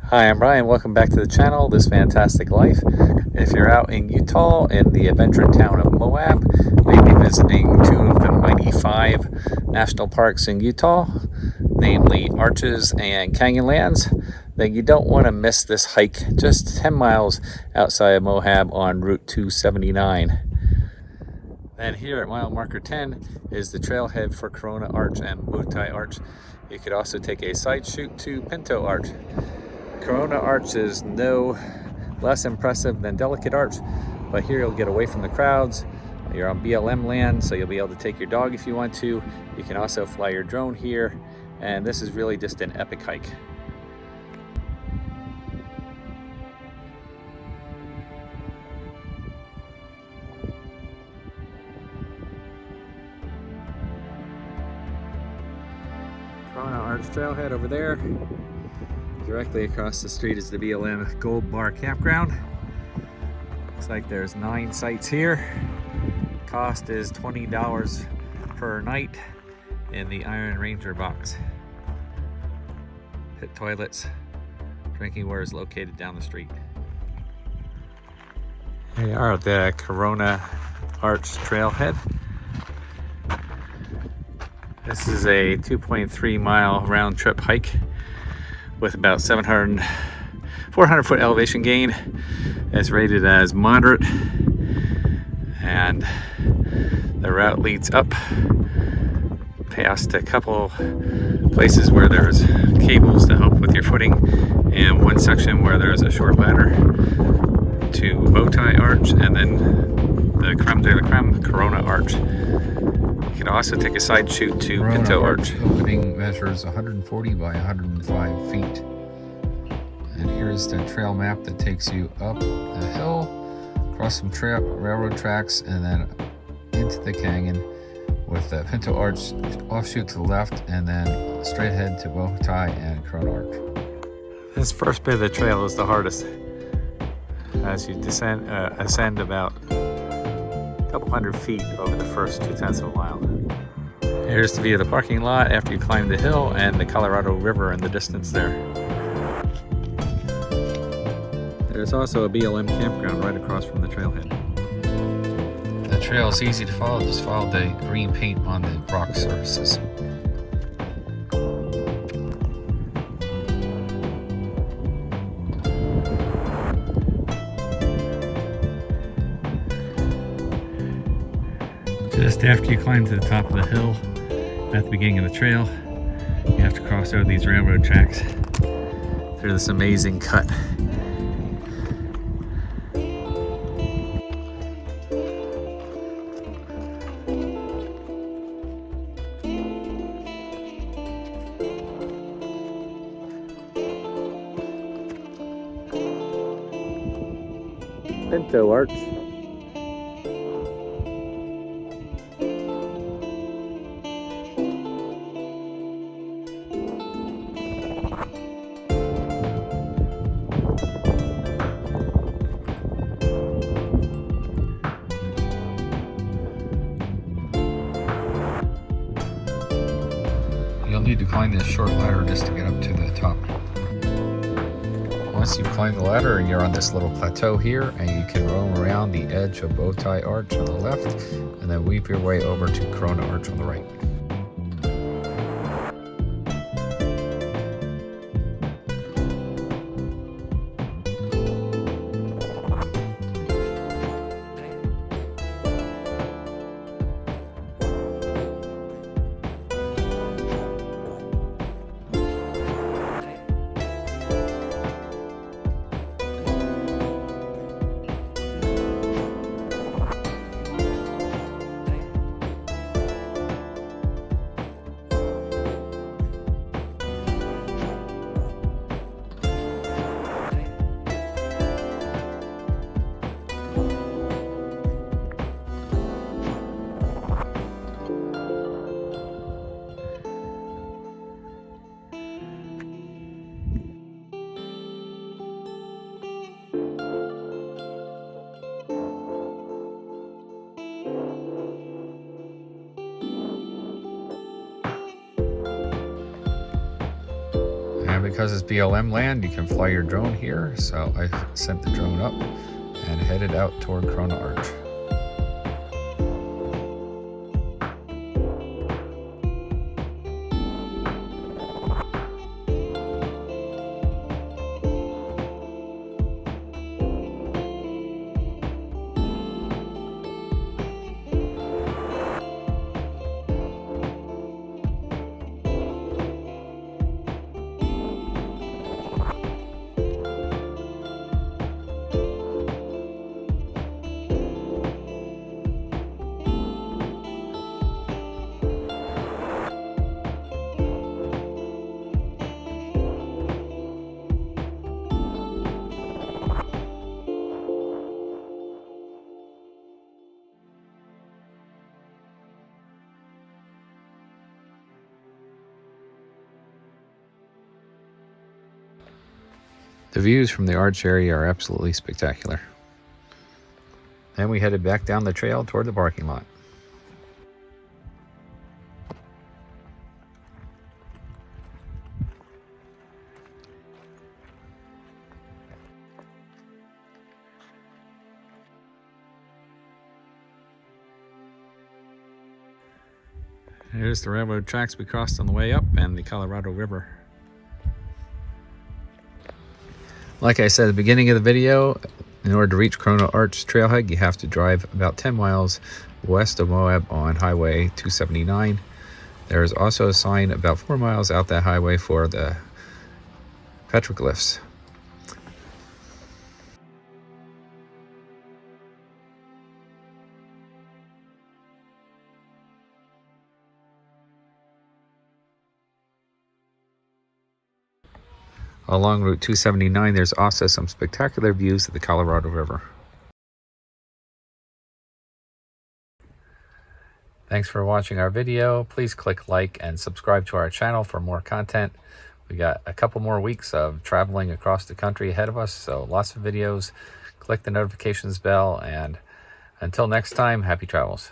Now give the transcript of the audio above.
Hi, I'm Brian. Welcome back to the channel, This Fantastic Life. If you're out in Utah in the adventure town of Moab, maybe visiting two of the mighty 5 national parks in Utah, namely Arches and Canyonlands, then you don't want to miss this hike just 10 miles outside of Moab on Route 279. Then here at mile marker 10 is the trailhead for Corona Arch and Bowtie Arch. You could also take a side shoot to Pinto Arch. Corona Arch is no less impressive than Delicate Arch, but here you'll get away from the crowds. You're on BLM land, so you'll be able to take your dog if you want to. You can also fly your drone here, and this is really just an epic hike. Corona Arch trailhead over there. Directly across the street is the BLM Gold Bar Campground. Looks like there's 9 sites here. Cost is $20 per night in the Iron Ranger box. Pit toilets, drinking water is located down the street. Here we are at the Corona Arch trailhead. This is a 2.3 mile round trip hike with about 400 foot elevation gain. It's rated as moderate, and the route leads up past a couple places where there's cables to help with your footing, and one section where there's a short ladder to Bowtie Arch, and then the creme de la creme, Corona Arch. You can also take a side shoot to Pinto Arch. Opening measures 140 by 105 feet. And here's the trail map that takes you up the hill, across some railroad tracks, and then into the canyon with the Pinto Arch offshoot to the left, and then straight ahead to Bowtie and Corona Arch. This first bit of the trail is the hardest, as you ascend about a couple hundred feet over the first 0.2 of a mile. Here's the view of the parking lot after you climb the hill, and the Colorado River in the distance there. There's also a BLM campground right across from the trailhead. The trail is easy to follow. Just follow the green paint on the rock surfaces. Just after you climb to the top of the hill, at the beginning of the trail, you have to cross over these railroad tracks through this amazing cut. Pinto Arch. You'll need to climb this short ladder just to get up to the top. Once you climb the ladder, you're on this little plateau here, and you can roam around the edge of Bowtie Arch on the left, and then weave your way over to Corona Arch on the right. And because it's BLM land, you can fly your drone here. So I sent the drone up and headed out toward Corona Arch. The views from the Arch area are absolutely spectacular. Then we headed back down the trail toward the parking lot. Here's the railroad tracks we crossed on the way up and the Colorado River. Like I said at the beginning of the video, in order to reach Corona Arch trailhead, you have to drive about 10 miles west of Moab on Highway 279. There is also a sign about 4 miles out that highway for the petroglyphs. Along Route 279, there's also some spectacular views of the Colorado River. Thanks for watching our video. Please click like and subscribe to our channel for more content. We got a couple more weeks of traveling across the country ahead of us, so lots of videos. Click the notifications bell, and until next time, happy travels.